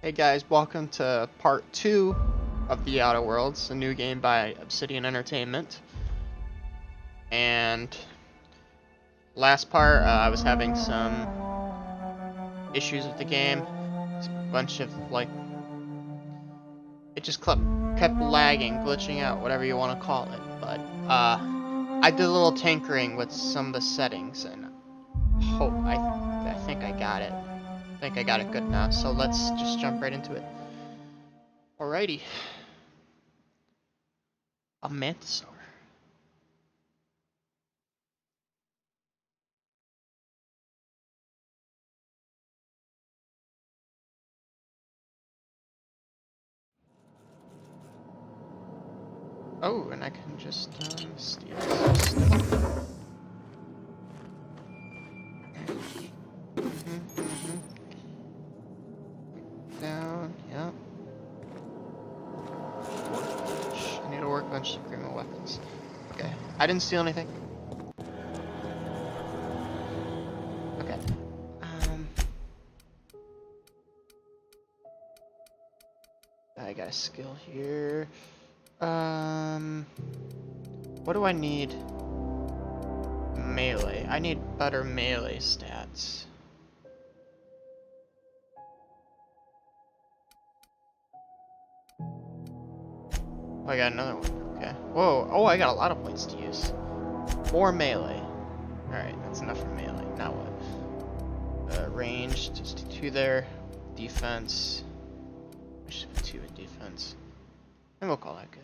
Hey guys, welcome to part 2 of The Outer Worlds, a new game by Obsidian Entertainment. And last part, I was having some issues with the game. It's a bunch of, it just kept lagging, glitching out, whatever you want to call it. But, I did a little tinkering with some of the settings, and I think I got it. I think I got it good now, so let's just jump right into it. Alrighty. A mantisaur. Oh, and I can just steal some stuff. Down, yep. Workbench. I need a workbench to upgrade my weapons. Okay, I didn't steal anything. Okay. I got a skill here. What do I need? Melee. I need better melee stats. Oh, I got another one. Okay. Whoa. Oh, I got a lot of points to use. More melee. Alright, that's enough for melee. Now what? Range. Just 2 there. Defense. I should put 2 in defense. And we'll call that good.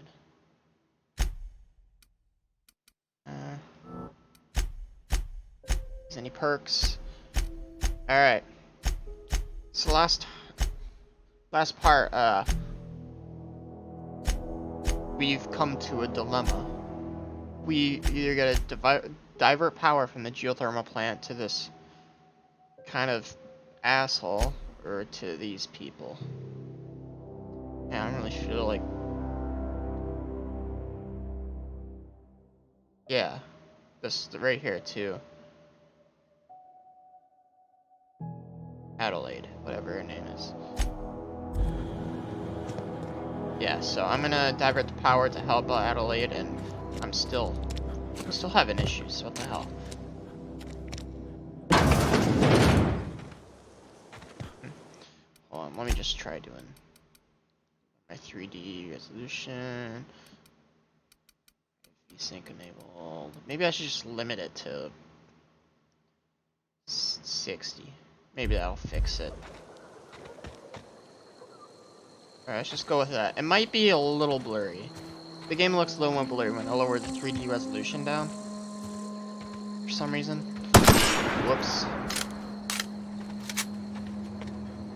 Is any perks? Alright. So last part, we've come to a dilemma. We either gotta divert power from the geothermal plant to this kind of asshole, or to these people. Yeah, I don't really feel like... Yeah, this right here too. Adelaide, whatever her name is. Yeah, so I'm gonna divert the power to help out Adelaide, and I'm still having issues. What the hell? Hold on, let me just try doing my 3D resolution. VSync enabled. Maybe I should just limit it to 60. Maybe that'll fix it. Alright, let's just go with that. It might be a little blurry. The game looks a little more blurry when I lower the 3D resolution down. For some reason. Whoops.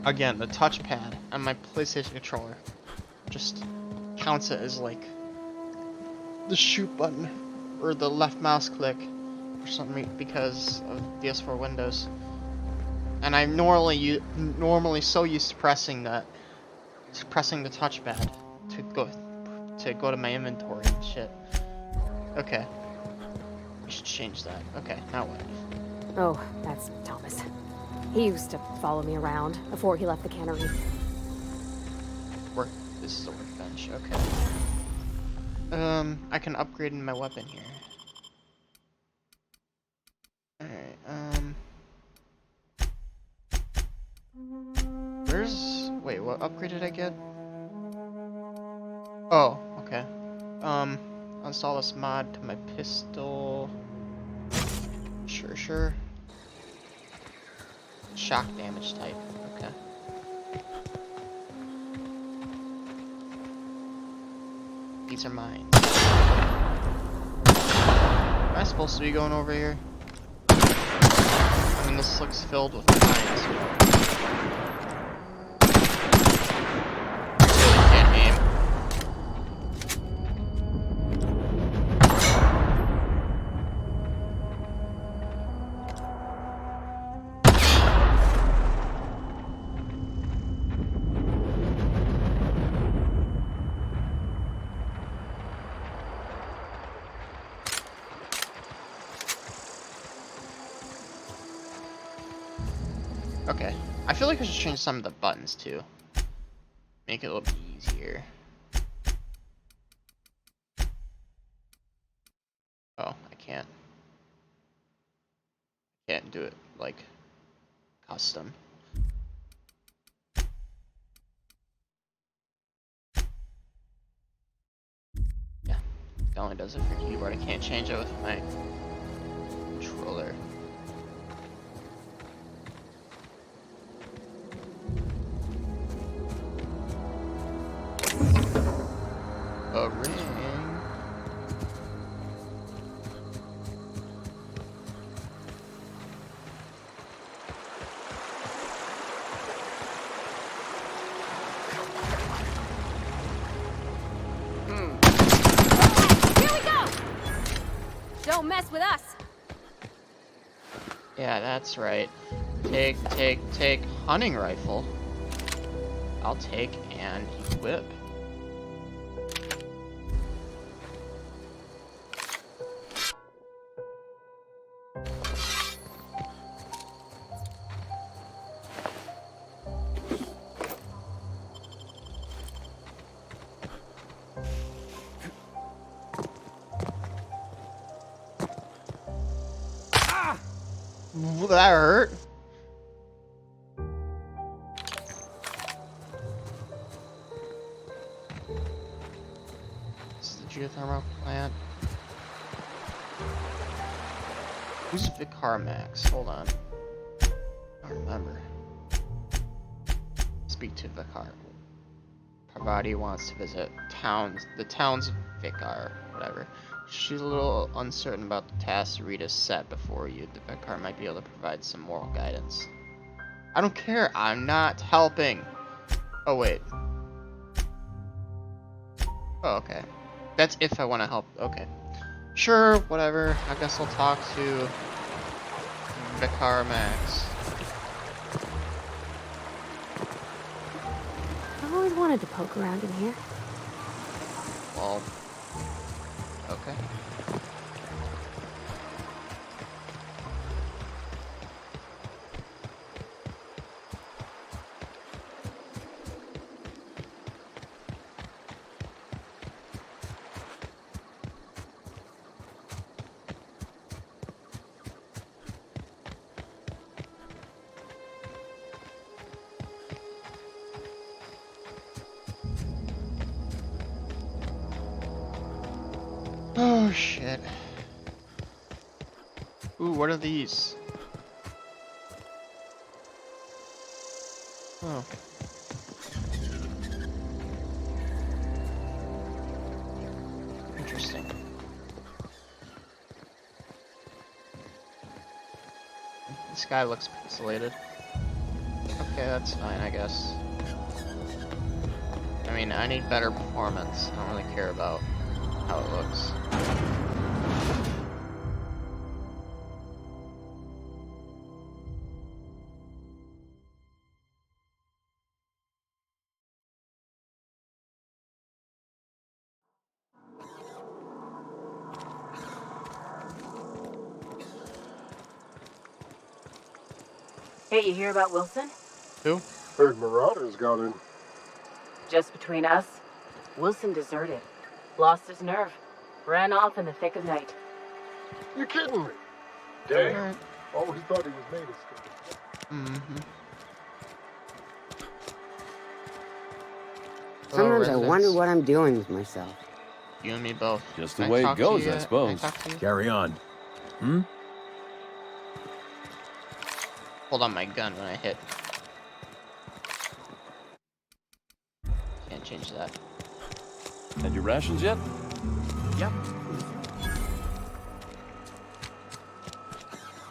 Again, the touchpad on my PlayStation controller just counts it as like the shoot button or the left mouse click or something because of PS4 Windows. And I'm normally so used to pressing the touchpad to go to my inventory and shit. Okay. We should change that. Okay, now what? Oh, that's Thomas. He used to follow me around before he left the cannery. This is a workbench, okay. I can upgrade my weapon here. Alright, wait, what upgrade did I get? Oh, okay. I'll install this mod to my pistol. Sure. Shock damage type, okay. These are mine. Am I supposed to be going over here? I mean, this looks filled with mines. Okay, I feel like I should change some of the buttons too. Make it a little bit easier. Oh, I can't. Can't do it like custom. Yeah, it only does it for keyboard. I can't change it with my controller. A ring. Here we go! Don't mess with us! Yeah, that's right. Take hunting rifle. I'll take and equip. That hurt. This is the geothermal plant. Who's Vicar Max? Hold on. I don't remember. Speak to Vicar. Parvati wants to visit the town's Vicar, whatever. She's a little uncertain about the tasks Rita set before you. The Vicar might be able to provide some moral guidance. I don't care. I'm not helping. Oh, wait. Oh, okay. That's if I want to help. Okay. Sure, whatever. I guess I'll talk to Vicar Max. I've always wanted to poke around in here. Well, okay. Oh shit. Ooh, what are these? Oh. Interesting. This guy looks pixelated. Okay, that's fine, I guess. I mean, I need better performance. I don't really care about how it looks. Hey, you hear about Wilson? Who? Heard Marauders got in. Just between us, Wilson deserted. Lost his nerve. Ran off in the thick of night. You kidding me? Damn. Always thought he was made of stuff. Mm-hmm. Sometimes I wonder what I'm doing with myself. You and me both. Just Can the way it talk to goes, you? I suppose. Can I talk to you? Carry on. Hmm? Hold on my gun when I hit. Can't change that. Had your rations yet? Yep.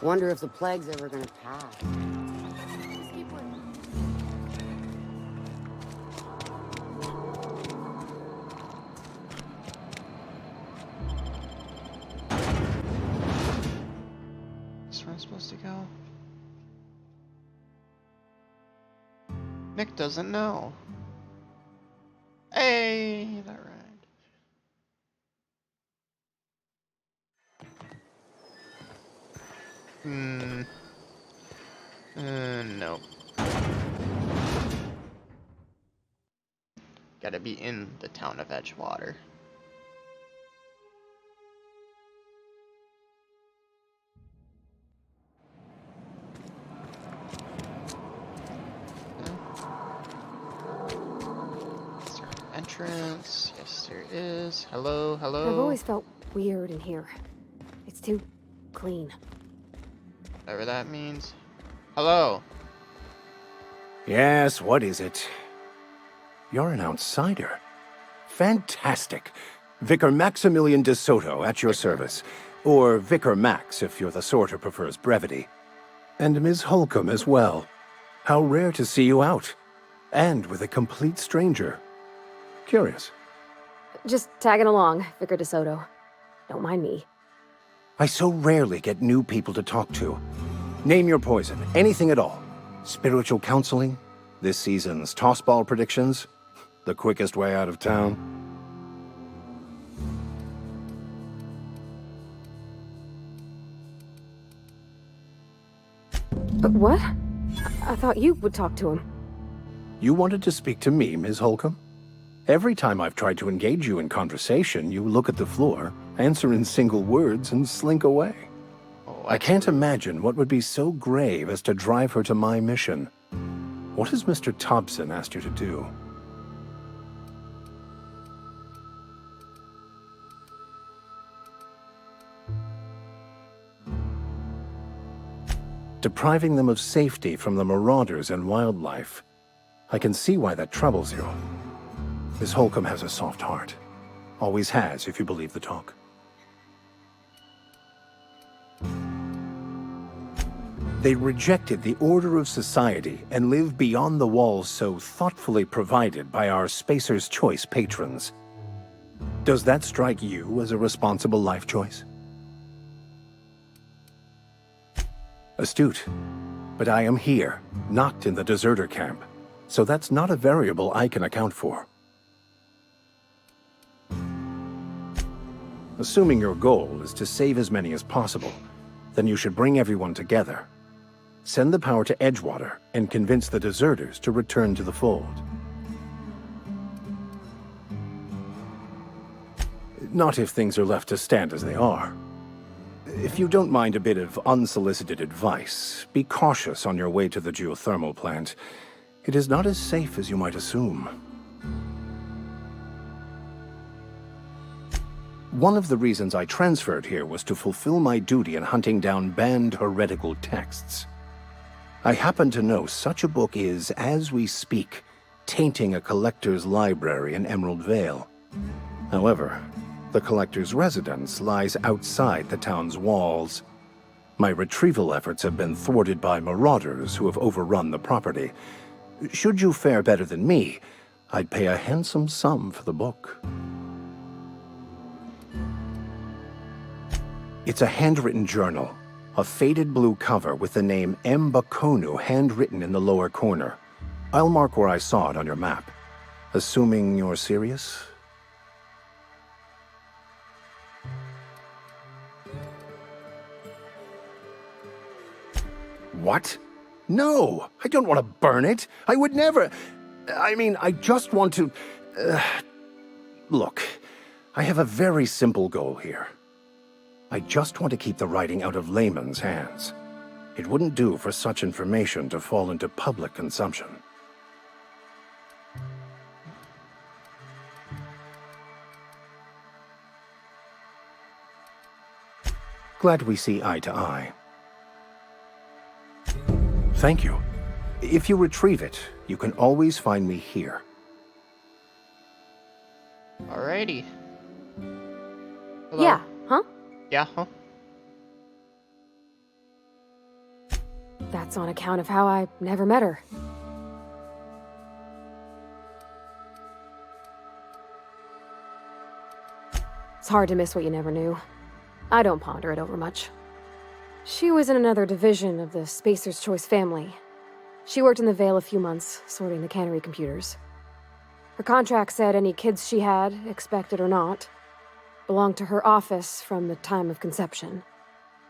Wonder if the plague's ever gonna pass. Just keep working. Is where I'm supposed to go? Nick doesn't know. Hey, that right. No. Gotta be in the town of Edgewater. Is there an entrance? Yes, there is. Hello, hello. I've always felt weird in here. It's too clean. Whatever that means. Hello. Yes, what is it? You're an outsider. Fantastic. Vicar Maximilian de Soto at your service. Or Vicar Max if you're the sort who prefers brevity. And Ms. Holcomb as well. How rare to see you out. And with a complete stranger. Curious. Just tagging along, Vicar DeSoto. Don't mind me. I so rarely get new people to talk to. Name your poison, anything at all. Spiritual counseling? This season's tossball predictions? The quickest way out of town? But what? I thought you would talk to him. You wanted to speak to me, Ms. Holcomb? Every time I've tried to engage you in conversation, you look at the floor, answer in single words, and slink away. Oh, I can't imagine what would be so grave as to drive her to my mission. What has Mr. Thompson asked you to do? Depriving them of safety from the marauders and wildlife. I can see why that troubles you. Miss Holcomb has a soft heart. Always has, if you believe the talk. They rejected the order of society and live beyond the walls so thoughtfully provided by our Spacer's Choice patrons. Does that strike you as a responsible life choice? Astute. But I am here, not in the deserter camp, so that's not a variable I can account for. Assuming your goal is to save as many as possible, then you should bring everyone together. Send the power to Edgewater and convince the deserters to return to the fold. Not if things are left to stand as they are. If you don't mind a bit of unsolicited advice, be cautious on your way to the geothermal plant. It is not as safe as you might assume. One of the reasons I transferred here was to fulfill my duty in hunting down banned heretical texts. I happen to know such a book is, as we speak, tainting a collector's library in Emerald Vale. However, the collector's residence lies outside the town's walls. My retrieval efforts have been thwarted by marauders who have overrun the property. Should you fare better than me, I'd pay a handsome sum for the book. It's a handwritten journal, a faded blue cover with the name Mbakonu handwritten in the lower corner. I'll mark where I saw it on your map. Assuming you're serious? What? No! I don't want to burn it! I would never... I mean, I just want to... Look, I have a very simple goal here. I just want to keep the writing out of layman's hands. It wouldn't do for such information to fall into public consumption. Glad we see eye to eye. Thank you. If you retrieve it, you can always find me here. Alrighty. Hello? Yeah, huh? Yeah, huh? That's on account of how I never met her. It's hard to miss what you never knew. I don't ponder it over much. She was in another division of the Spacer's Choice family. She worked in the Vale a few months, sorting the cannery computers. Her contract said any kids she had, expected or not, belonged to her office from the time of conception.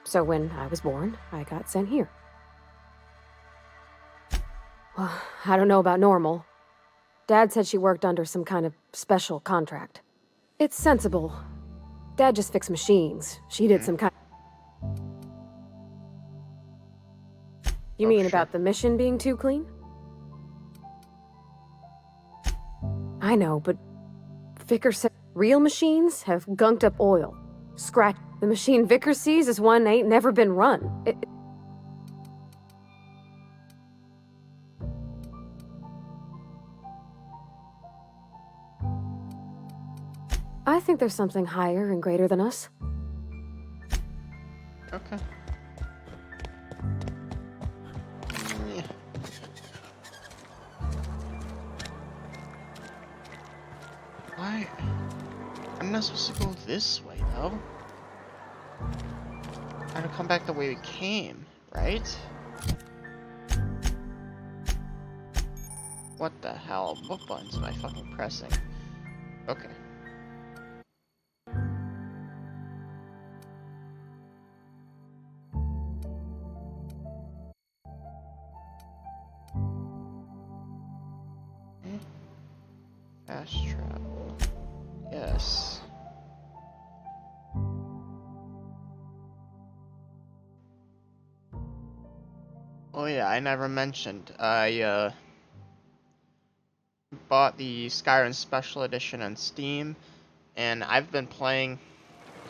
So when I was born, I got sent here. Well, I don't know about normal. Dad said she worked under some kind of special contract. It's sensible. Dad just fixed machines. She did some kind. You mean sure. about the mission being too clean? I know, but Vickers said real machines have gunked up oil. Scratch. The machine Vickers sees is one ain't never been run. I think there's something higher and greater than us. Okay. Yeah. Why? I'm not supposed to go this way, though. I had to come back the way we came, right? What the hell? What buttons am I fucking pressing? Okay. Fast travel. Yes. Oh yeah, I never mentioned. I bought the Skyrim Special Edition on Steam, and I've been playing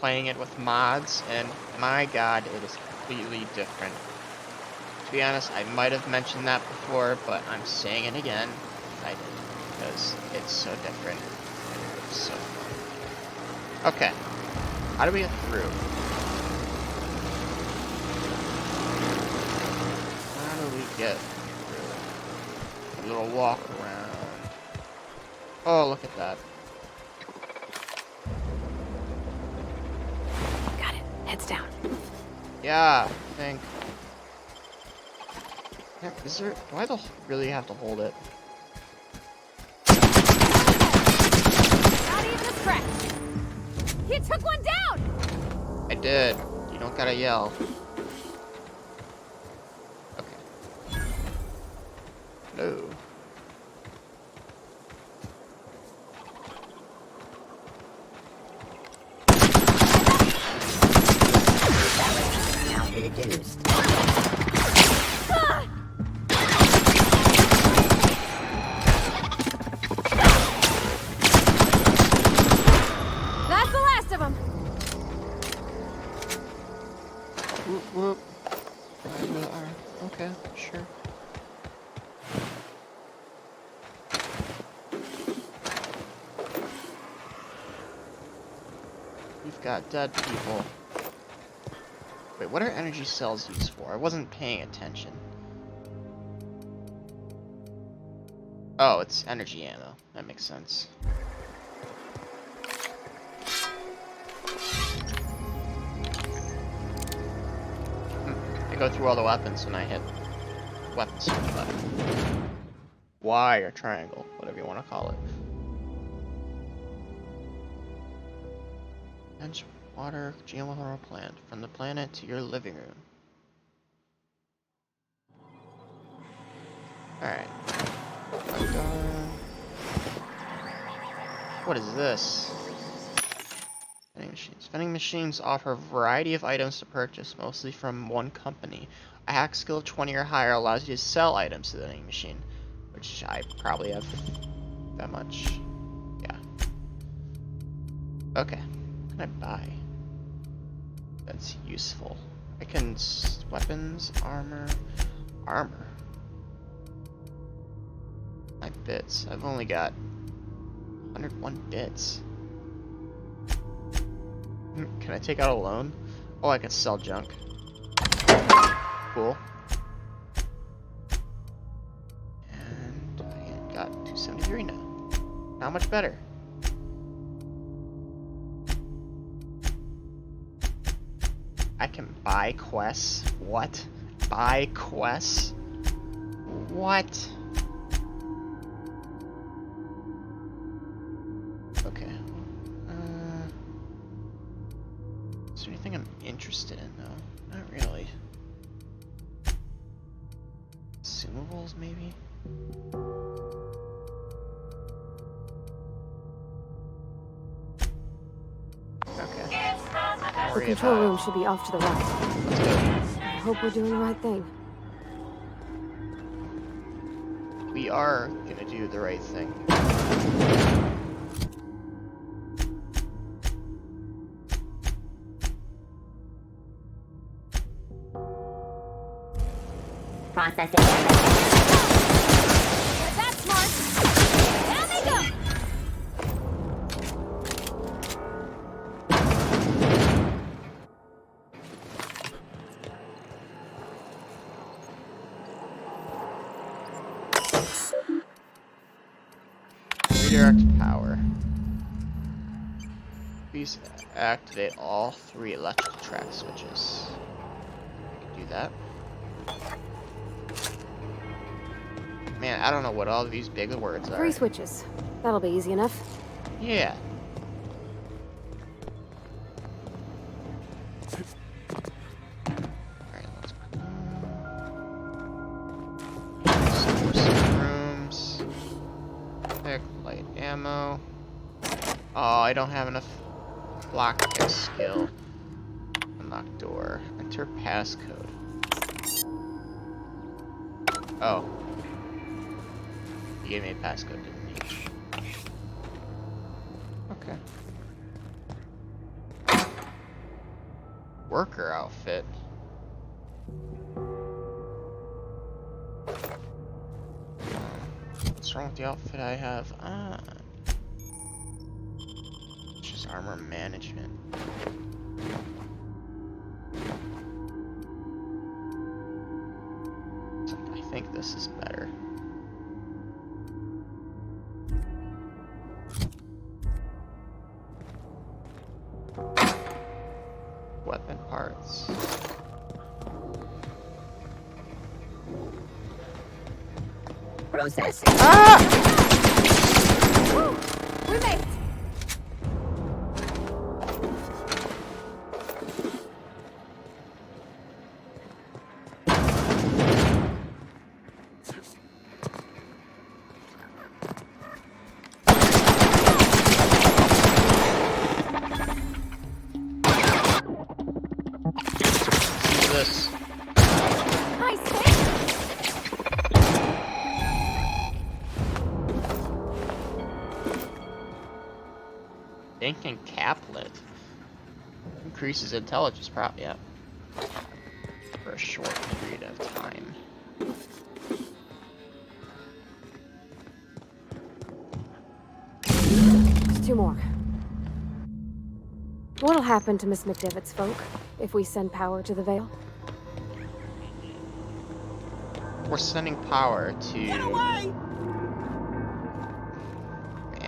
it with mods, and my god, it is completely different. To be honest, I might have mentioned that before, but I'm saying it again. I did, because it's so different. It's so fun. Okay, how do we get through? How do we get through? A little walk around. Oh, look at that. Got it. Heads down. Yeah, I think. Is there? Do I really have to hold it? Not even a scratch. He took one down. I did. You don't gotta yell. Okay. No. That's the last of them. Whoop, whoop. Okay, sure. We've got dead people. Wait, what are energy cells used for? I wasn't paying attention. Oh, it's energy ammo. That makes sense. I go through all the weapons when I hit weapon select button. Y or triangle, whatever you want to call it. Bench water geothermal plant from the planet to your living room. Alright. What is this? Vending machines. Vending machines offer a variety of items to purchase, mostly from one company. A hack skill of 20 or higher allows you to sell items to the vending machine, which I probably have that much. Yeah. Okay. What can I buy? That's useful. I can weapons, armor. My bits. I've only got 101 bits. Can I take out a loan? Oh, I can sell junk. Cool. And I got 273 now. Not much better. I can buy quests. What? Buy quests? What? Okay. Is there anything I'm interested in, though? Not really. Consumables, maybe? can't The read control about. room should be off to the right. Let's go. I hope we're doing the right thing. We are gonna do the right thing. Processing. That's smart. Down they go. Redirect power. Please activate all 3 electrical track switches. I can do that. Man, I don't know what all these big words are. 3 switches. That'll be easy enough. Yeah. Alright, let's go. Some rooms. Pick light ammo. Oh, I don't have enough lockpick skill. Unlock door. Enter passcode. Oh. You gave me a passcode, didn't you? Okay. Worker outfit. What's wrong with the outfit I have on? It's just armor management. I think this is better. Weapon parts. Processing. We made it. This. Nice hit. Thinking caplet. Increases intelligence, probably, yeah. For a short period of time. Just 2 more. What'll happen to Miss McDevitt's folk if we send power to the Vale? We're sending power to... Man,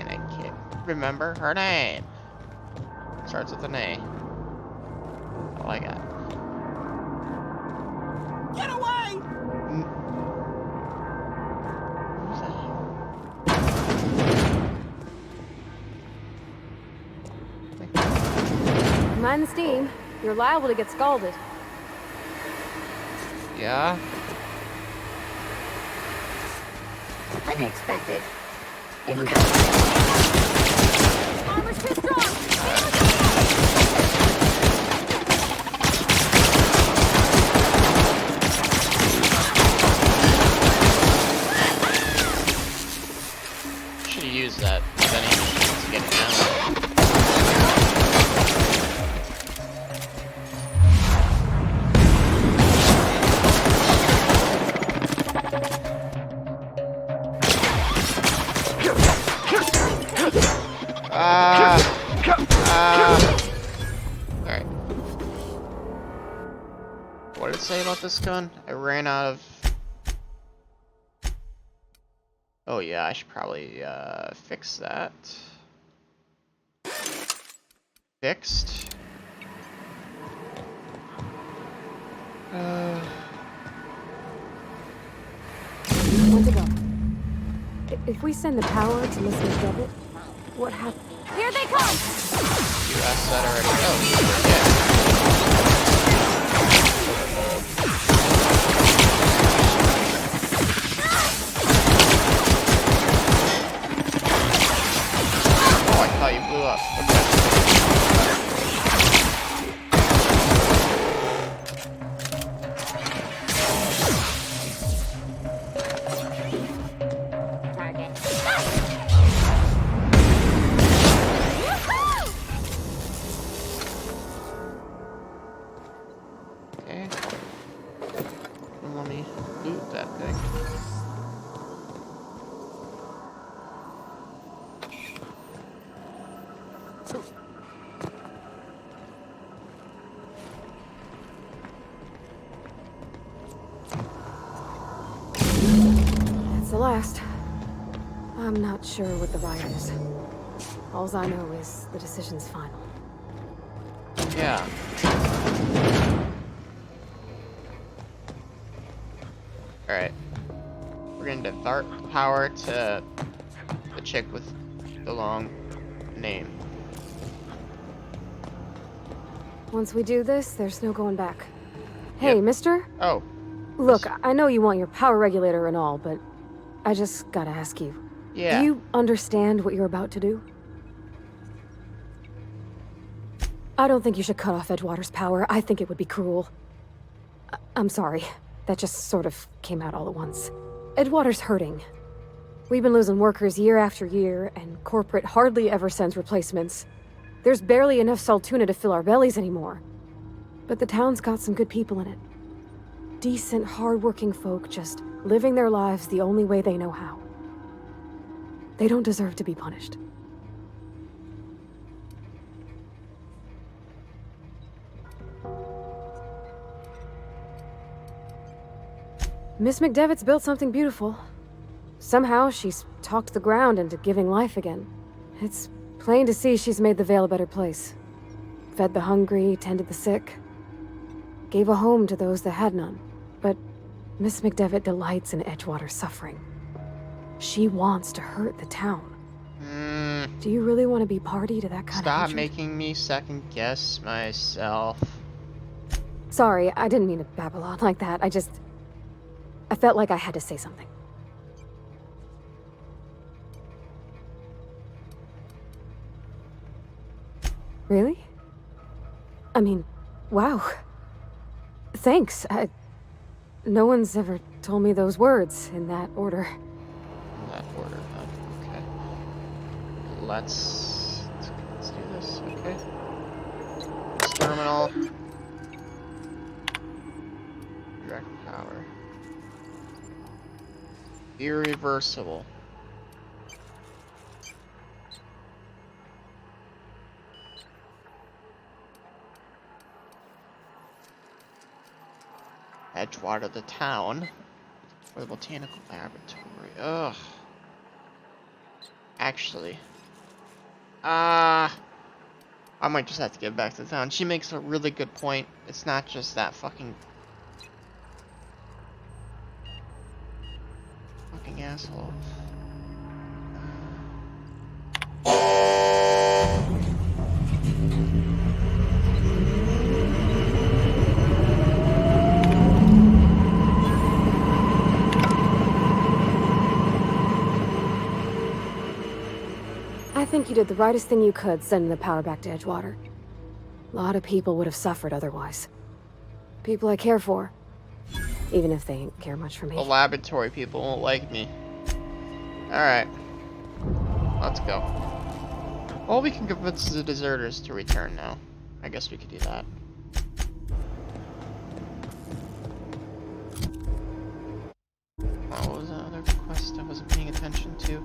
I can't remember her name. Starts with an A. All I got. Get away! Who's that? Mind the steam. You're liable to get scalded. Yeah? Unexpected. Armor's too strong. Should have used that vending machine to get it down. Alright. What did it say about this gun? I ran out of... Oh yeah, I should probably fix that. Fixed. When to go? If we send the power to Miss McDevitt, what happens? Here they come. You asked that already. Oh, yeah. Oh, I thought you blew up. Okay. I'm not sure what the right is. All I know is the decision's final. Yeah. Alright. We're gonna divert power to the chick with the long name. Once we do this, there's no going back. Hey, Yep. mister? Oh, Look, I know you want your power regulator and all, but I just gotta ask you. yeah. Do you understand what you're about to do? I don't think you should cut off Edgewater's power. I think it would be cruel. I'm sorry. That just sort of came out all at once. Edgewater's hurting. We've been losing workers year after year, and corporate hardly ever sends replacements. There's barely enough Saltuna to fill our bellies anymore. But the town's got some good people in it. Decent, hard-working folk just living their lives the only way they know how. They don't deserve to be punished. Miss McDevitt's built something beautiful. Somehow, she's talked the ground into giving life again. It's plain to see she's made the Vale a better place. Fed the hungry, tended the sick. Gave a home to those that had none. But Miss McDevitt delights in Edgewater's suffering. She wants to hurt the town. Do you really want to be party to that kind of Stop hatred? making me second guess myself. Sorry, I didn't mean to babble on like that. I felt like I had to say something. Really? I mean, wow. Thanks. No one's ever told me those words in that order. In that order, huh? Okay. Let's do this, okay? This terminal. Direct power. Irreversible. Edgewater, the town, or the botanical laboratory. Ugh. Actually, I might just have to get back to town. She makes a really good point. It's not just that fucking asshole. I think you did the rightest thing you could sending the power back to Edgewater. A lot of people would have suffered otherwise. People I care for. Even if they didn't care much for me. The laboratory people won't like me. Alright. Let's go. Well, we can convince the deserters to return now. I guess we could do that. What was the other quest I wasn't paying attention to?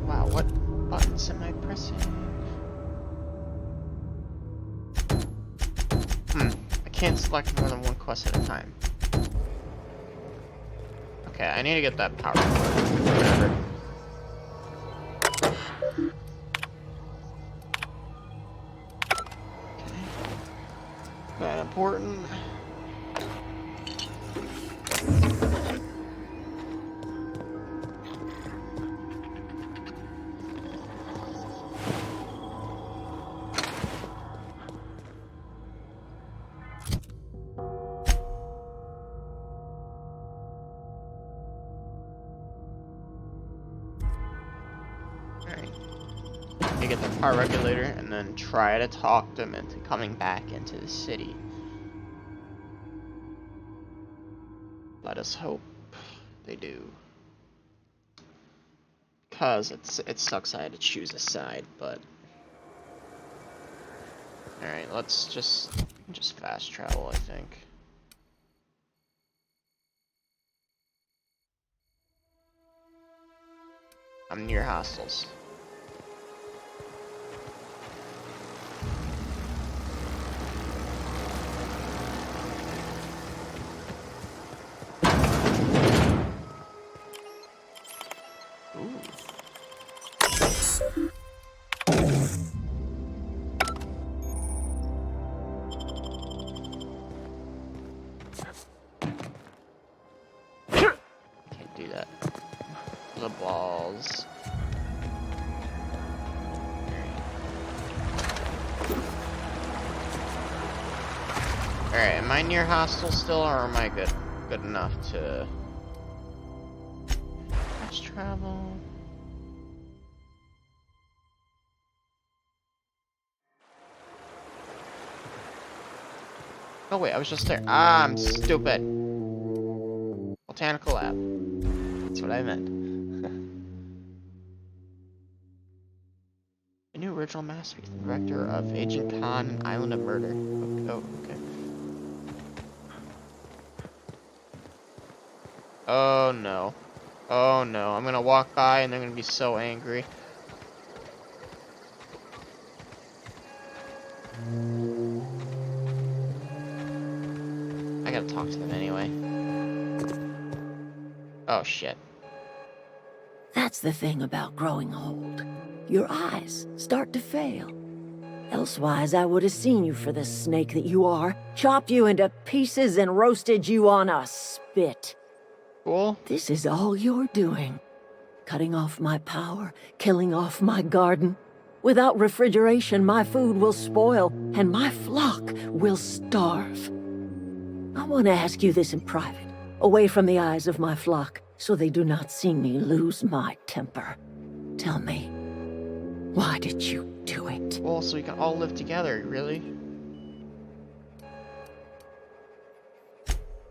Wow, what buttons am I pressing? I can't select more than one quest at a time. Okay, I need to get that power. Whatever. Okay. That important. To get the power regulator and then try to talk them into coming back into the city. Let us hope they do. Cause it sucks I had to choose a side, but alright, let's just fast travel, I think. I'm near hostiles. Ooh. Can't do that. The balls. Alright, am I near hostile still, or am I good enough to fast travel? Oh wait, I was just there. Ah, I'm stupid. Botanical lab. That's what I meant. A new original masterpiece, the director of Agent Khan and Island of Murder. Oh, okay. Oh no. Oh no. I'm gonna walk by and they're gonna be so angry. I gotta talk to them anyway. Oh shit. That's the thing about growing old. Your eyes start to fail. Elsewise, I would have seen you for the snake that you are, chopped you into pieces and roasted you on a spit. Cool. This is all you're doing. Cutting off my power, killing off my garden. Without refrigeration, my food will spoil, and my flock will starve. I want to ask you this in private, away from the eyes of my flock, so they do not see me lose my temper. Tell me, why did you do it? Well, so we can all live together, really?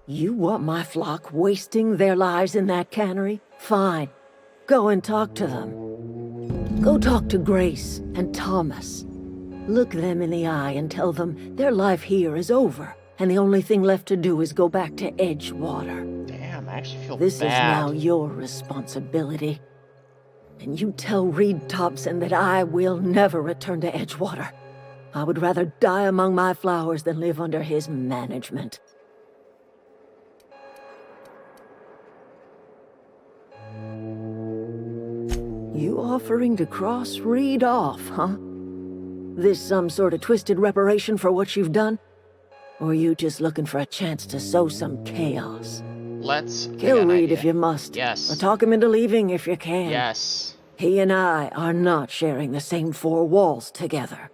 You want my flock wasting their lives in that cannery? Fine. Go and talk to them. Go talk to Grace and Thomas. Look them in the eye and tell them their life here is over, and the only thing left to do is go back to Edgewater. Damn, I actually feel This bad. is now your responsibility. And you tell Reed Thompson that I will never return to Edgewater. I would rather die among my flowers than live under his management. You offering to cross Reed off, huh? This some sort of twisted reparation for what you've done? Or are you just looking for a chance to sow some chaos? Let's Kill Reed if you must. Yes. Or talk him into leaving if you can. Yes. He and I are not sharing the same four walls together.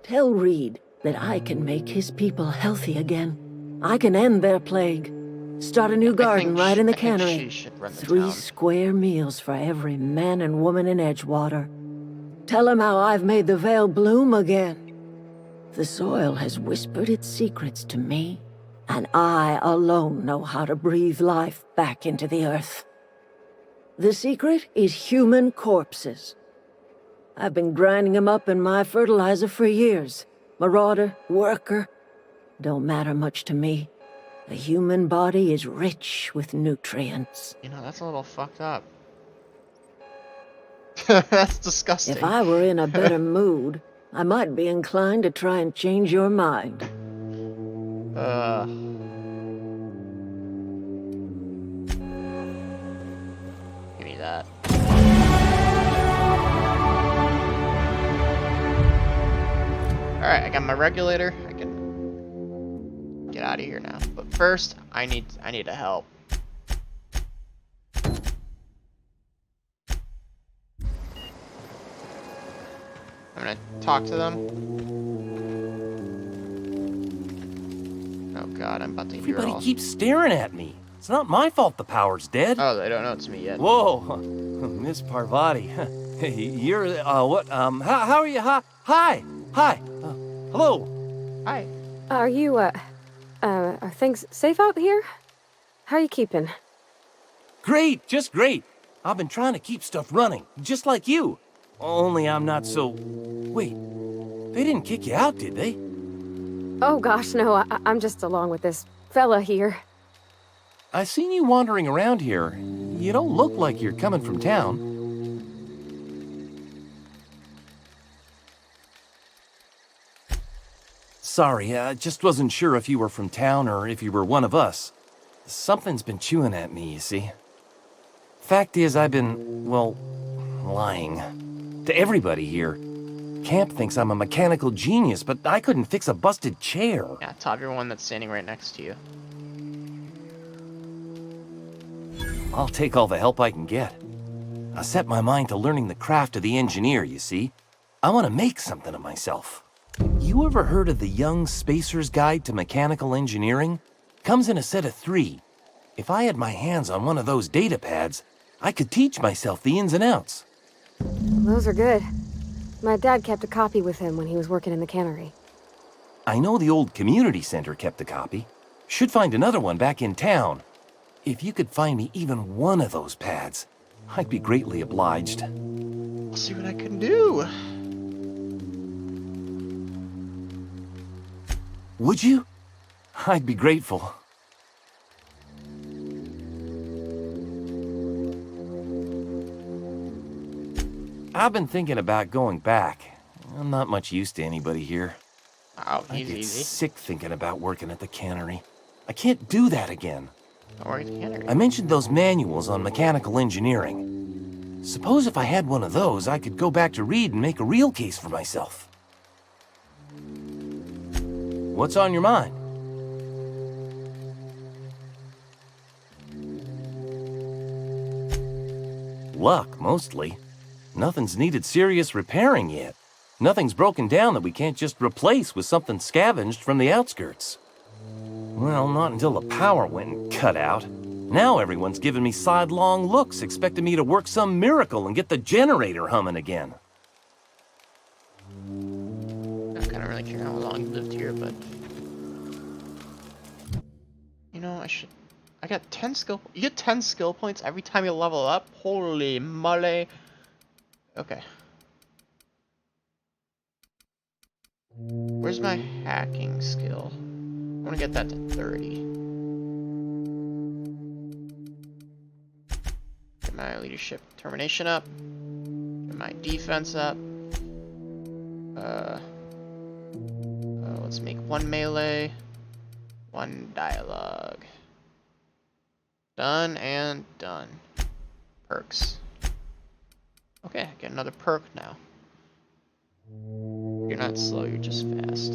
Tell Reed that I can make his people healthy again. I can end their plague. Start a new garden right in the cannery. She should run the 3 town. square meals for every man and woman in Edgewater. Tell him how I've made the Vale bloom again. The soil has whispered its secrets to me, and I alone know how to breathe life back into the earth. The secret is human corpses. I've been grinding them up in my fertilizer for years. Marauder, worker, don't matter much to me. The human body is rich with nutrients. You know, that's a little fucked up. That's disgusting. If I were in a better mood, I might be inclined to try and change your mind. Give me that. Alright, I got my regulator. I can get out of here now. But first, I need to help. I'm gonna talk to them. Oh god, I'm about to hear Everybody all. keeps staring at me. It's not my fault the power's dead. Oh, they don't know it's me yet. Whoa, Miss Parvati. Hey, you're, what, how are you? Hi. Hello. Are you, are things safe out here? How are you keeping? Great, just great. I've been trying to keep stuff running, just like you. Only I'm not so... Wait, they didn't kick you out, did they? Oh gosh, no, I'm just along with this fella here. I seen you wandering around here. You don't look like you're coming from town. Sorry, I just wasn't sure if you were from town or if you were one of us. Something's been chewing at me, you see. fact is, I've been, well, lying. To everybody here. Camp thinks I'm a mechanical genius, but I couldn't fix a busted chair. Yeah, top your one that's standing right next to you. I'll take all the help I can get. I set my mind to learning the craft of the engineer, you see. I want to make something of myself. You ever heard of the Young Spacer's Guide to Mechanical Engineering? Comes in a set of 3. If I had my hands on one of those data pads, I could teach myself the ins and outs. Those are good. My dad kept a copy with him when he was working in the cannery. I know the old community center kept a copy. Should find another one back in town. If you could find me even one of those pads, I'd be greatly obliged. I'll see what I can do. Would you? I'd be grateful. I've been thinking about going back. I'm not much use to anybody here. Oh, I get easy. sick thinking about working at the cannery. I can't do that again. Don't worry, the cannery. I mentioned those manuals on mechanical engineering. Suppose if I had one of those, I could go back to read and make a real case for myself. What's on your mind? Luck, mostly. Nothing's needed serious repairing yet. Nothing's broken down that we can't just replace with something scavenged from the outskirts. Well, not until the power went and cut out. Now everyone's giving me sidelong looks, expecting me to work some miracle and get the generator humming again. I don't really care how long you lived here, but... You know, I got 10 skill... You get 10 skill points every time you level up? Holy moly. Okay. Where's my hacking skill? I want to get that to 30. Get my leadership determination up. Get my defense up. Let's make 1 melee, 1 dialogue. Done and done. Perks. Okay, I get another perk now. You're not slow, you're just fast.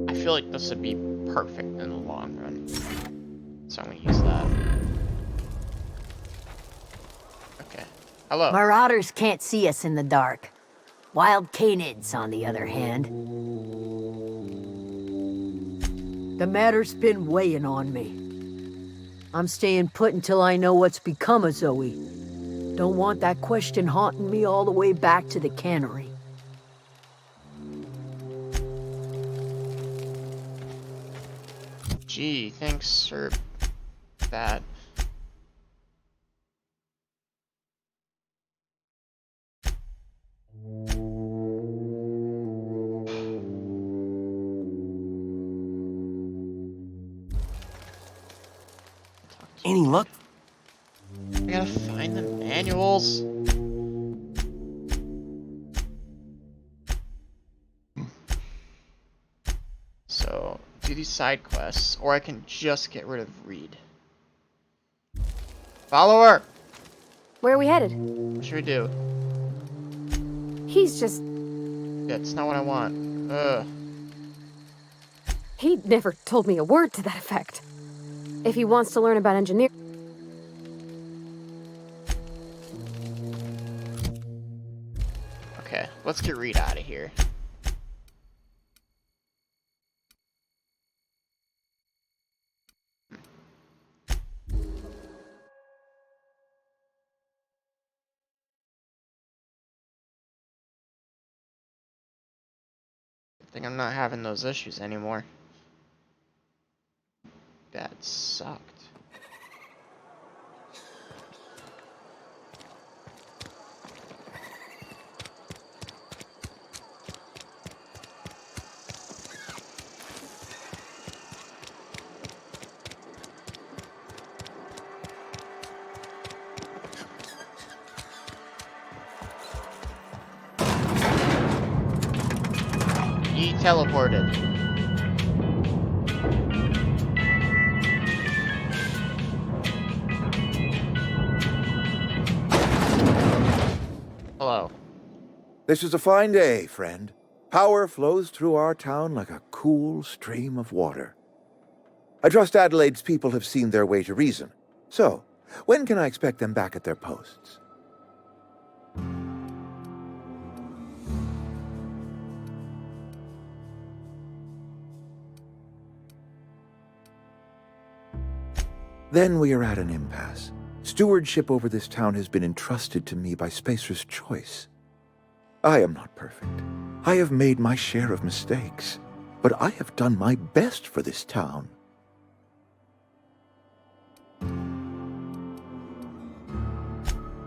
I feel like this would be perfect in the long run. So I'm gonna use that. Okay. Hello. Marauders can't see us in the dark. Wild canids, on the other hand. The matter's been weighing on me. I'm staying put until I know what's become of Zoe. Don't want that question haunting me all the way back to the cannery. Gee, thanks, sir. That. Any luck? I gotta find the manuals. So, do these side quests, or I can just get rid of Reed. Follower! Where are we headed? What should we do? He's just... Yeah, it's not what I want. Ugh. He never told me a word to that effect. If he wants to learn about engineering... Okay, let's get Reed out of here. I think I'm not having those issues anymore. That sucked. He teleported. Hello. This is a fine day, friend. Power flows through our town like a cool stream of water. I trust Adelaide's people have seen their way to reason. So, when can I expect them back at their posts? Then we are at an impasse. Stewardship over this town has been entrusted to me by Spacer's Choice. I am not perfect. I have made my share of mistakes, but I have done my best for this town.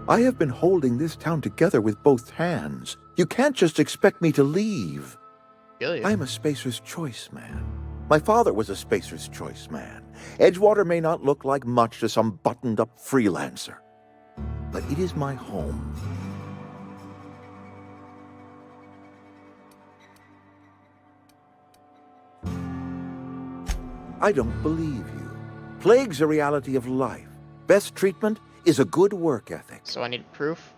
I have been holding this town together with both hands. You can't just expect me to leave. Really? I'm a Spacer's Choice man. My father was a Spacer's Choice man. Edgewater may not look like much to some buttoned-up freelancer, but it is my home. I don't believe you. Plague's a reality of life. Best treatment is a good work ethic. So I need proof?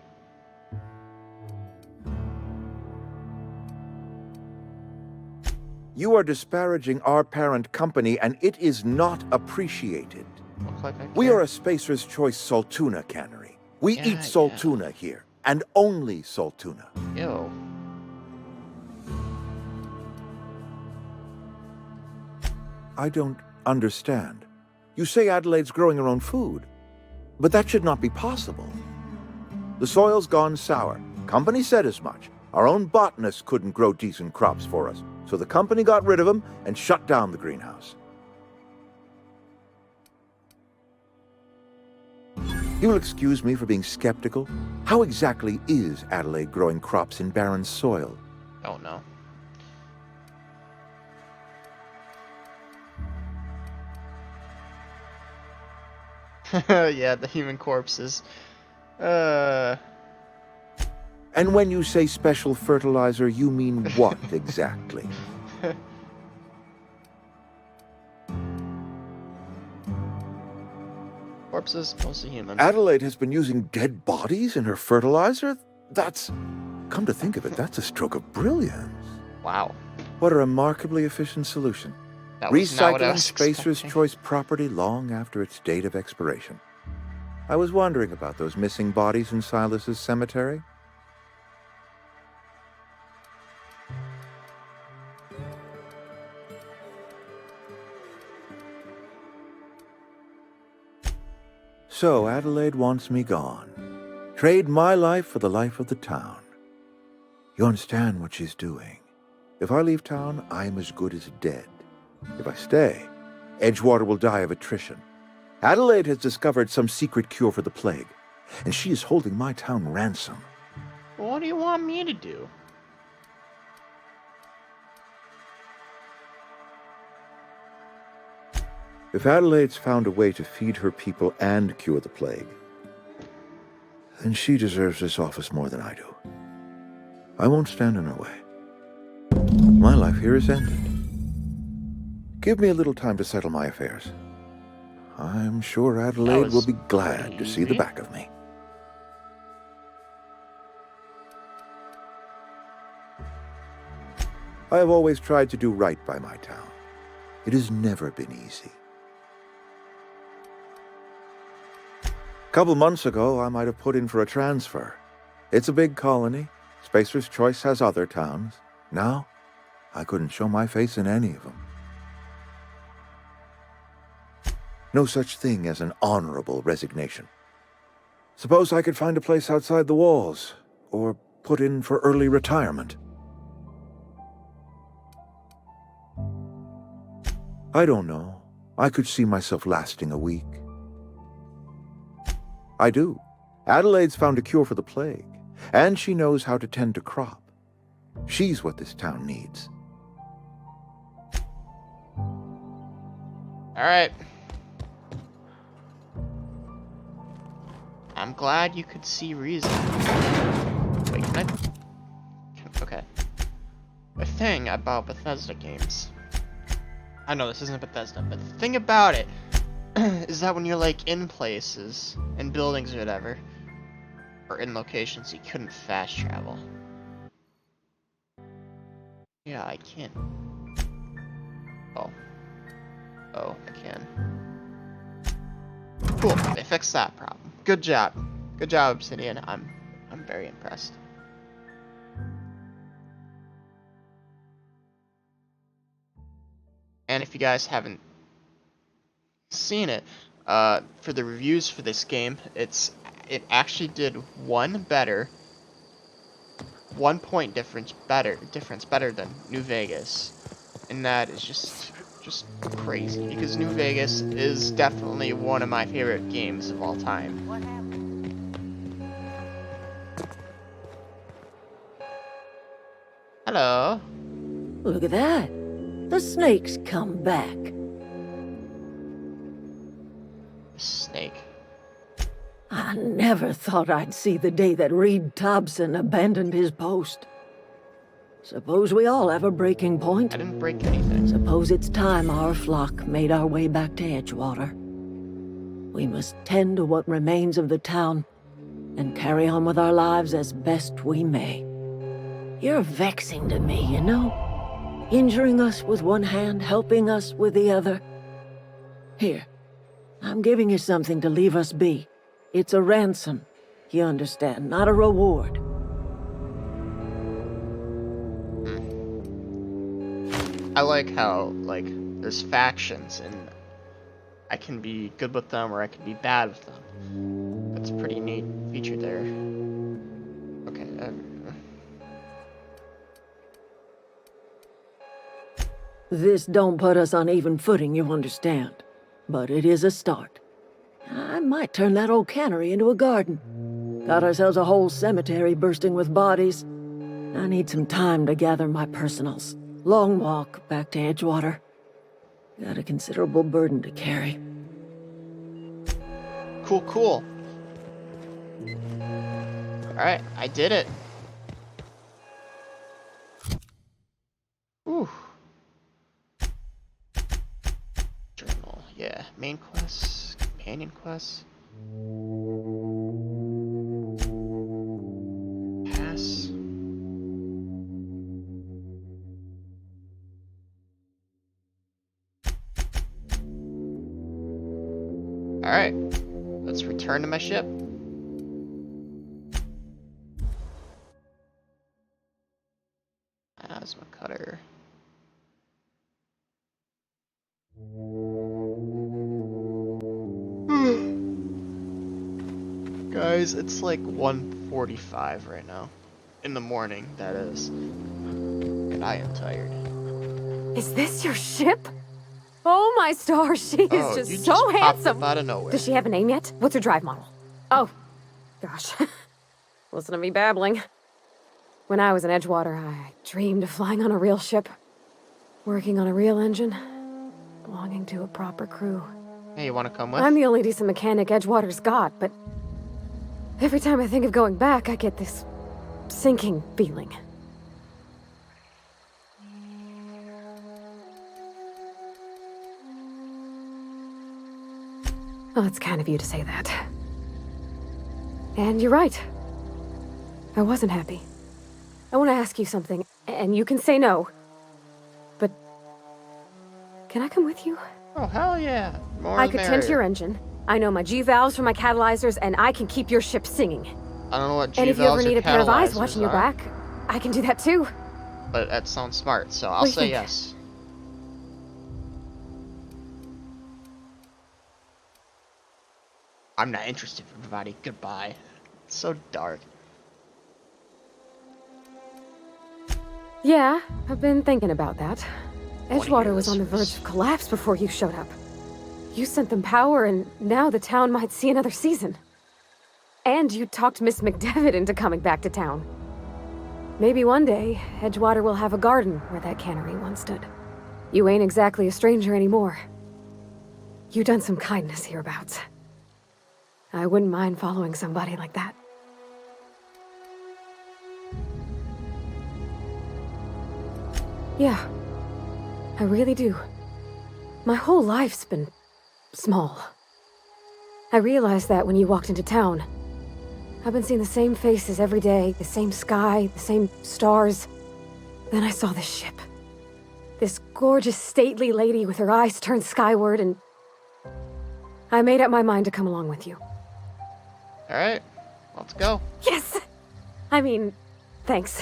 You are disparaging our parent company, and it is not appreciated. Look like I We care. are a Spacer's Choice Saltuna cannery. We Yeah, eat Saltuna here, and only Saltuna. Ew. I don't understand. You say Adelaide's growing her own food, but that should not be possible. The soil's gone sour. Company said as much. Our own botanists couldn't grow decent crops for us, so the company got rid of them and shut down the greenhouse. You'll excuse me for being skeptical. How exactly is Adelaide growing crops in barren soil? Oh no. Yeah, the human corpses. And when you say special fertilizer, you mean what exactly? Corpses, mostly human. Adelaide has been using dead bodies in her fertilizer? That's... Come to think of it, that's a stroke of brilliance. Wow. What a remarkably efficient solution. That was not what I Recycling was Spacer's expecting. Choice property long after its date of expiration. I was wondering about those missing bodies in Silas's cemetery. So Adelaide wants me gone. Trade my life for the life of the town. You understand what she's doing. If I leave town, I'm as good as dead. If I stay, Edgewater will die of attrition. Adelaide has discovered some secret cure for the plague, and she is holding my town ransom. What do you want me to do? If Adelaide's found a way to feed her people and cure the plague, then she deserves this office more than I do. I won't stand in her way. My life here is ended. Give me a little time to settle my affairs. I'm sure Adelaide will be glad to see the back of me. I have always tried to do right by my town. It has never been easy. A couple months ago, I might have put in for a transfer. It's a big colony. Spacer's Choice has other towns. Now, I couldn't show my face in any of them. No such thing as an honorable resignation. Suppose I could find a place outside the walls, or put in for early retirement. I don't know. I could see myself lasting a week. I do. Adelaide's found a cure for the plague, and she knows how to tend a crop. She's what this town needs. Alright. I'm glad you could see reason. Wait, can I... Okay. I thing about Bethesda games. I know this isn't Bethesda, but the thing about it is that when you're like in places, in buildings or whatever, or in locations, you couldn't fast travel. Yeah, I can. Oh. Oh, I can. Cool, they fixed that problem. Good job. Good job, Obsidian. I'm very impressed. And if you guys haven't seen it, for the reviews for this game, it actually did 1 point difference better than New Vegas, and that is just crazy because New Vegas is definitely one of my favorite games of all time. What happened? Hello. Look at that. The snake's come back. Snake. I never thought I'd see the day that Reed Thompson abandoned his post. Suppose we all have a breaking point. I didn't break anything. Suppose it's time our flock made our way back to Edgewater. We must tend to what remains of the town and carry on with our lives as best we may. You're vexing to me, you know? Injuring us with one hand, helping us with the other. Here, I'm giving you something to leave us be. It's a ransom, you understand, not a reward. I like how, like, there's factions, and I can be good with them or I can be bad with them. That's a pretty neat feature there. Okay, This don't put us on even footing, you understand. But it is a start. I might turn that old cannery into a garden. Got ourselves a whole cemetery bursting with bodies. I need some time to gather my personals. Long walk back to Edgewater. Got a considerable burden to carry. Cool. Alright, I did it. Ooh. Journal, yeah. Main quests, companion quests. Pass. Alright, let's return to my ship. Plasma cutter. Guys, it's like 1:45 right now. In the morning, that is. And I am tired. Is this your ship? Oh my stars, she is You just so popped handsome. up out of nowhere. Does she have a name yet? What's her drive model? Oh, gosh. Listen to me babbling. When I was in Edgewater, I dreamed of flying on a real ship, working on a real engine, belonging to a proper crew. Hey, you want to come with? I'm the only decent mechanic Edgewater's got, but every time I think of going back, I get this sinking feeling. Well, it's kind of you to say that. And you're right. I wasn't happy. I want to ask you something, and you can say no. But can I come with you? Oh, hell yeah. More I the could tend to your merrier. engine. I know my G-valves from my catalyzers, and I can keep your ship singing. I don't know what And if you ever G-valves or need a pair of eyes catalyzers watching your are, back, I can do that too. But that sounds smart, so I'll What do you say think? yes. I'm not interested, everybody. Goodbye. It's so dark. Yeah, I've been thinking about that. wanna Edgewater hear was this on the first. verge of collapse before you showed up. You sent them power, and now the town might see another season. And you talked Miss McDevitt into coming back to town. Maybe one day, Edgewater will have a garden where that cannery once stood. You ain't exactly a stranger anymore. You done some kindness hereabouts. I wouldn't mind following somebody like that. Yeah, I really do. My whole life's been small. I realized that when you walked into town. I've been seeing the same faces every day, the same sky, the same stars. Then I saw this ship. This gorgeous, stately lady with her eyes turned skyward, and I made up my mind to come along with you. Alright, let's go. Yes! I mean, thanks.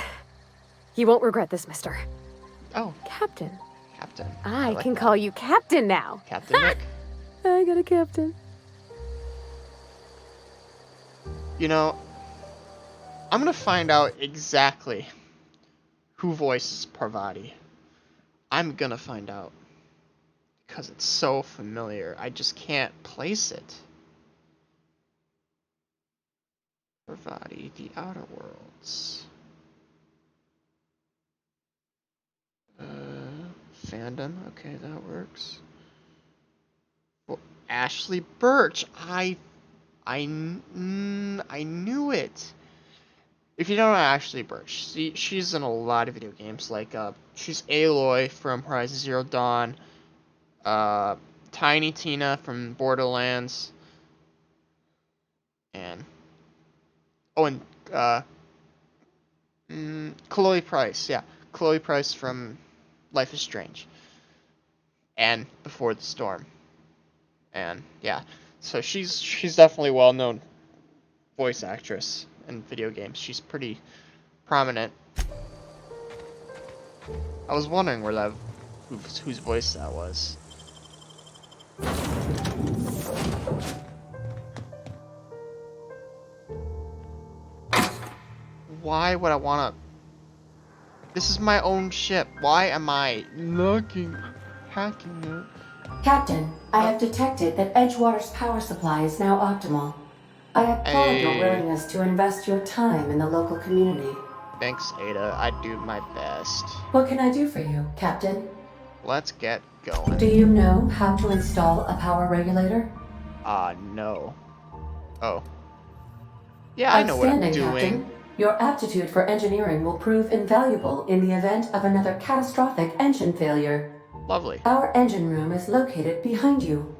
You won't regret this, mister. Oh. Captain. Captain. I like can that. call you Captain now. Captain Nick. I got a captain. You know, I'm gonna find out exactly who voices Parvati. I'm gonna find out. Because it's so familiar. I just can't place it. Parvati, The Outer Worlds. Fandom. Okay, that works. Well, Ashley Birch. I knew it. If you don't know Ashley Birch, she's in a lot of video games. Like, she's Aloy from Horizon Zero Dawn. Tiny Tina from Borderlands. And... oh, and, Chloe Price. Yeah, Chloe Price from Life is Strange. And Before the Storm. And, yeah. So she's definitely a well-known voice actress in video games. She's pretty prominent. I was wondering whose voice that was. Why would I wanna... This is my own ship. Why am I hacking it? Captain, I have detected that Edgewater's power supply is now optimal. I applaud your willingness to invest your time in the local community. Thanks, Ada. I do my best. What can I do for you, Captain? Let's get going. Do you know how to install a power regulator? No. Oh. Yeah, I know what I'm doing. Captain. Your aptitude for engineering will prove invaluable in the event of another catastrophic engine failure. Lovely. Our engine room is located behind you.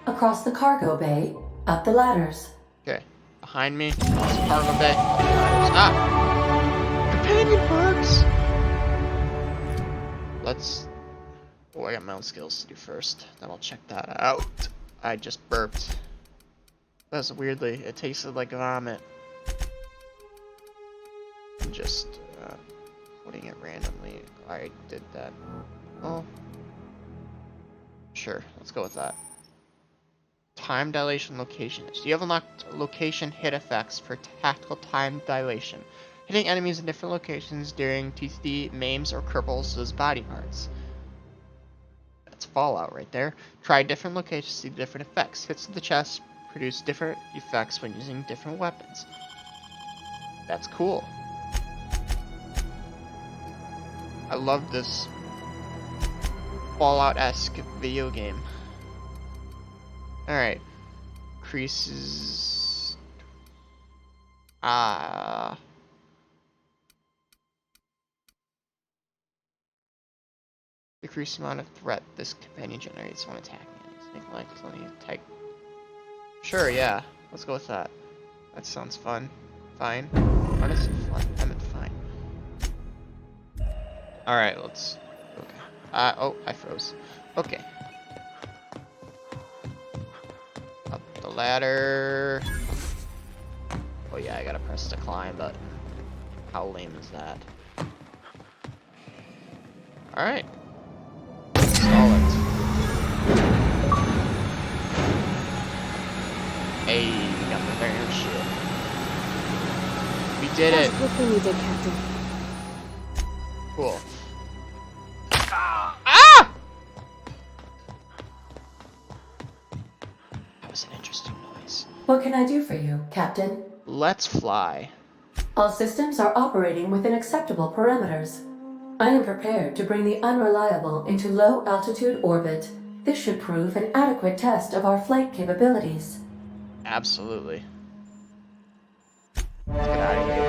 Across the cargo bay, up the ladders. Okay. Behind me, cargo bay, up the ladders. Ah! Companion perks! Let's... oh, I got my own skills to do first. Then I'll check that out. I just burped. That's weirdly, it tasted like vomit. I'm just, putting it randomly. I did that. Oh. Sure, let's go with that. Time dilation locations. You have unlocked location hit effects for tactical time dilation. Hitting enemies in different locations during TCD maims or cripples those body parts. That's Fallout right there. Try different locations to see different effects. Hits to the chest produce different effects when using different weapons. That's cool. I love this Fallout-esque video game. Alright. Increases... Decrease the amount of threat this companion generates when attacking enemies. Like only type. Sure, yeah. Let's go with that. That sounds fun. Fine. What is fun? I meant fine. Alright, let's... okay. Oh, I froze. Okay. Up the ladder. Oh yeah, I gotta press the climb button. How lame is that? Alright. Install it. Hey, we got the very shit. We did it! Good thing you did, Captain. Cool. Ah! That was an interesting noise. What can I do for you, Captain? Let's fly. All systems are operating within acceptable parameters. I am prepared to bring the unreliable into low-altitude orbit. This should prove an adequate test of our flight capabilities. Absolutely. Let's get out of here.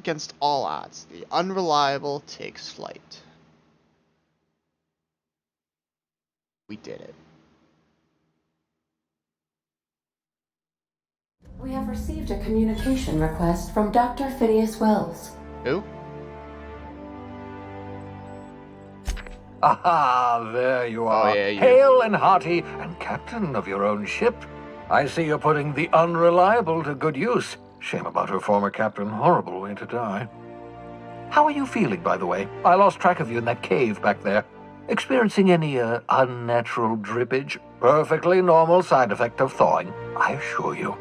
against all odds. The unreliable takes flight. We did it. We have received a communication request from Dr. Phineas Wells. Who? Aha, there you are. Oh, yeah, you. Hale and hearty, and captain of your own ship. I see you're putting the unreliable to good use. Shame about her former captain. Horrible way to die. How are you feeling, by the way? I lost track of you in that cave back there. Experiencing any, unnatural drippage? Perfectly normal side effect of thawing, I assure you.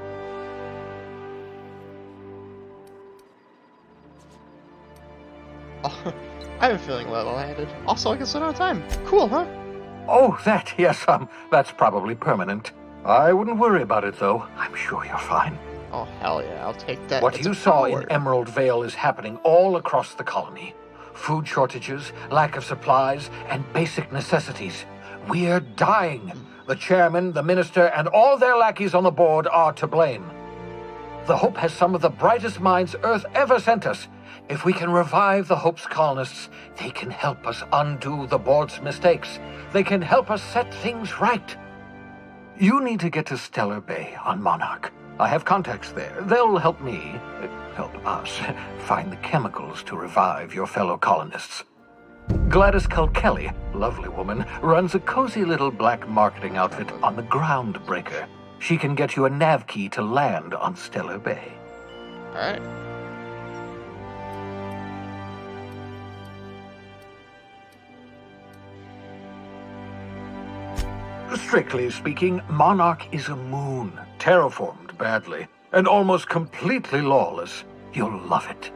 Oh, I've been feeling level-headed. Also, I can sit on time. Cool, huh? Oh, that, yes, that's probably permanent. I wouldn't worry about it, though. I'm sure you're fine. Oh, hell yeah, I'll take that. What It's you a saw power. in Emerald Vale is happening all across the colony. Food shortages, lack of supplies, and basic necessities. We're dying. The chairman, the minister, and all their lackeys on the board are to blame. The Hope has some of the brightest minds Earth ever sent us. If we can revive the Hope's colonists, they can help us undo the board's mistakes. They can help us set things right. You need to get to Stellar Bay on Monarch. I have contacts there. They'll help me, help us, find the chemicals to revive your fellow colonists. Gladys Culkelly, lovely woman, runs a cozy little black marketing outfit on the Groundbreaker. She can get you a nav key to land on Stellar Bay. Alright. Strictly speaking, Monarch is a moon, terraformed badly, and almost completely lawless. You'll love it.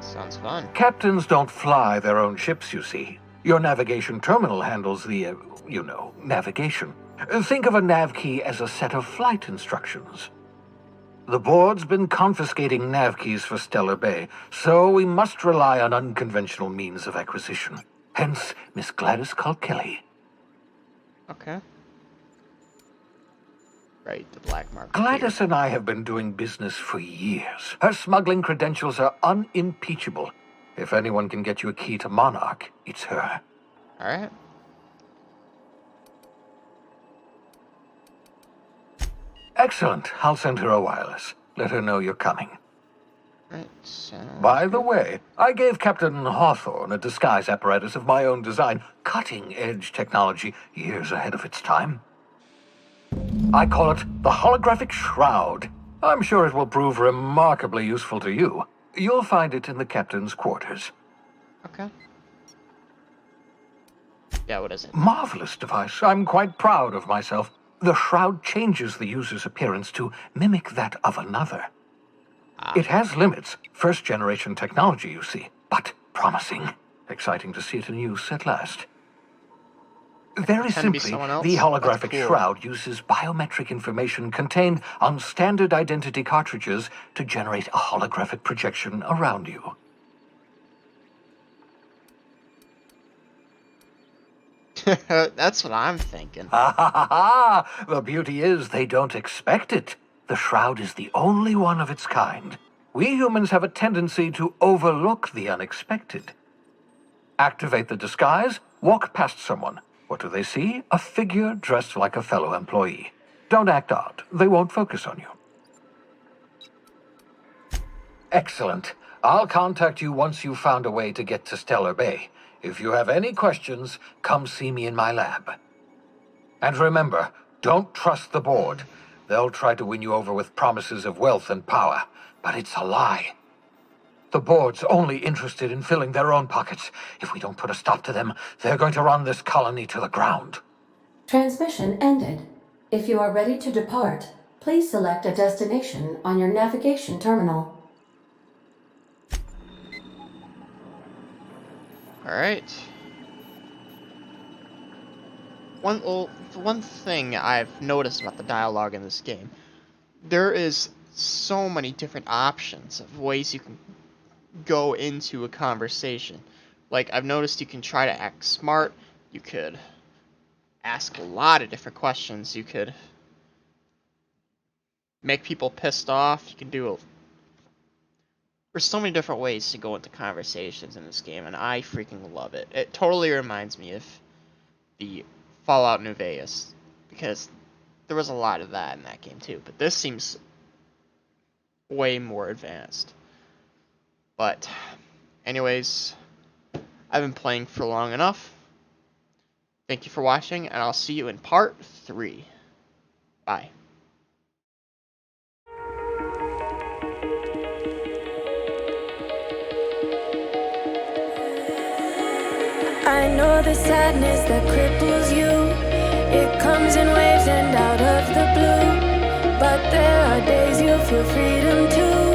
Sounds fun. Captains don't fly their own ships, you see. Your navigation terminal handles the, navigation. Think of a nav key as a set of flight instructions. The board's been confiscating nav keys for Stellar Bay, so we must rely on unconventional means of acquisition. Hence, Miss Gladys Culkelly. Okay. Right, the black market. Gladys and I have been doing business for years. Her smuggling credentials are unimpeachable. If anyone can get you a key to Monarch, it's her. Alright. Excellent. I'll send her a wireless. Let her know you're coming. Right, so... By the way, I gave Captain Hawthorne a disguise apparatus of my own design, cutting-edge technology, years ahead of its time. I call it the Holographic Shroud. I'm sure it will prove remarkably useful to you. You'll find it in the captain's quarters. Okay. Yeah, what is it? Marvelous device. I'm quite proud of myself. The shroud changes the user's appearance to mimic that of another. It has limits. First-generation technology, you see, but promising. Exciting to see it in use at last. Very simply, the holographic shroud uses biometric information contained on standard identity cartridges to generate a holographic projection around you. That's what I'm thinking. Ha ha ha ha! The beauty is they don't expect it. The shroud is the only one of its kind. We humans have a tendency to overlook the unexpected. Activate the disguise, walk past someone. What do they see? A figure dressed like a fellow employee. Don't act odd. They won't focus on you. Excellent. I'll contact you once you've found a way to get to Stellar Bay. If you have any questions, come see me in my lab. And remember, don't trust the board. They'll try to win you over with promises of wealth and power, but it's a lie. The board's only interested in filling their own pockets. If we don't put a stop to them, they're going to run this colony to the ground. Transmission ended. If you are ready to depart, please select a destination on your navigation terminal. Alright. One thing I've noticed about the dialogue in this game, there is so many different options of ways you can go into a conversation. Like, I've noticed you can try to act smart, you could ask a lot of different questions, you could make people pissed off, you can do there's so many different ways to go into conversations in this game, and I freaking love it. It totally reminds me of the Fallout New Vegas, because there was a lot of that in that game too, but this seems way more advanced. But anyways, I've been playing for long enough. Thank you for watching, and I'll see you in part 3. Bye. I know the sadness that cripples you. It comes in waves and out of the blue. But there are days you feel freedom too.